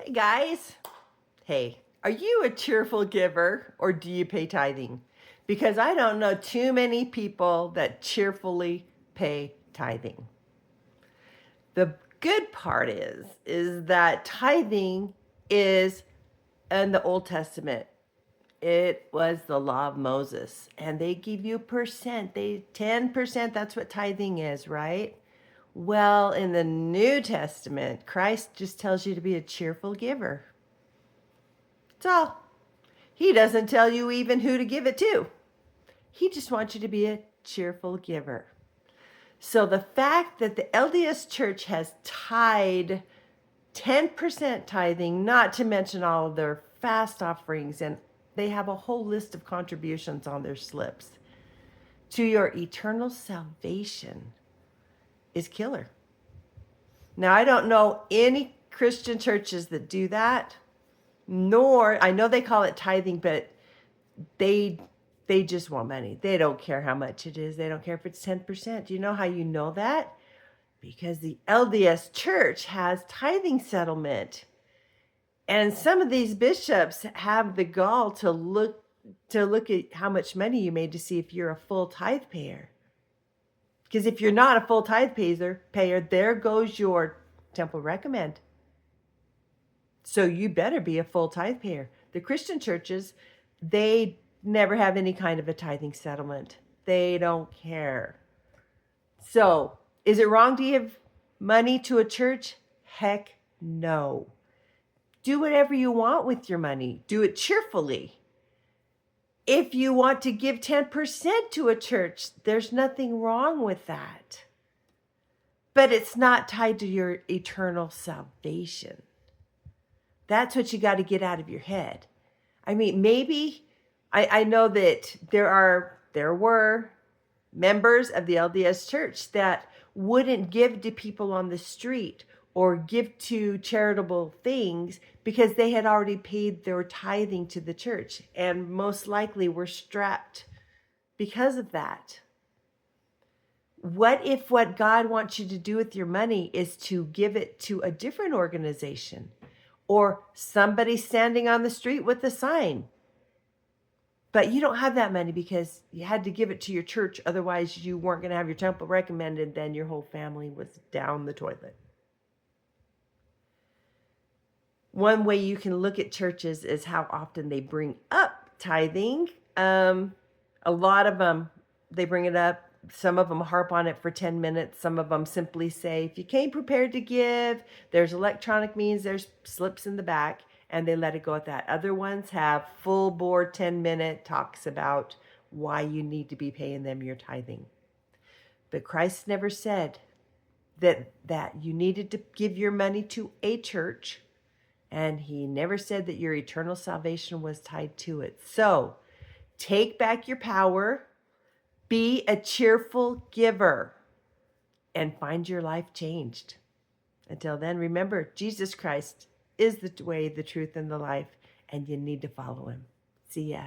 Hey guys. Hey, are you a cheerful giver or do you pay tithing? Because I don't know too many people that cheerfully pay tithing. The good part is that tithing is in the Old Testament. It was the law of Moses, and they give you percent. 10%, that's what tithing is, right? Well, in the New Testament, Christ just tells you to be a cheerful giver. That's all. He doesn't tell you even who to give it to. He just wants you to be a cheerful giver. So the fact that the LDS Church has tied 10% tithing, not to mention all of their fast offerings, and they have a whole list of contributions on their slips, to your eternal salvation is killer. Now, I don't know any Christian churches that do that, nor, I know they call it tithing, but they just want money. They don't care how much it is. They don't care if it's 10%. Do you know how you know that? Because the LDS Church has tithing settlement. And some of these bishops have the gall to look at how much money you made to see if you're a full tithe payer. Because if you're not a full tithe payer, there goes your temple recommend. So you better be a full tithe payer. The Christian churches, they never have any kind of a tithing settlement. They don't care. So, is it wrong to give money to a church? Heck no. Do whatever you want with your money. Do it cheerfully. If you want to give 10% to a church, there's nothing wrong with that. But it's not tied to your eternal salvation. That's what you got to get out of your head. I mean, maybe, I know that there were members of the LDS Church that wouldn't give to people on the street or give to charitable things because they had already paid their tithing to the church and most likely were strapped because of that. What if what God wants you to do with your money is to give it to a different organization or somebody standing on the street with a sign? But you don't have that money because you had to give it to your church. Otherwise, you weren't going to have your temple recommended. Then your whole family was down the toilet. One way you can look at churches is how often they bring up tithing. A lot of them, they bring it up. Some of them harp on it for 10 minutes. Some of them simply say, if you came prepared to give, there's electronic means, there's slips in the back, and they let it go at that. Other ones have full bore 10-minute talks about why you need to be paying them your tithing. But Christ never said that you needed to give your money to a church, and he never said that your eternal salvation was tied to it. So take back your power, be a cheerful giver, and find your life changed. Until then, remember, Jesus Christ is the way, the truth, and the life, and you need to follow him. See ya.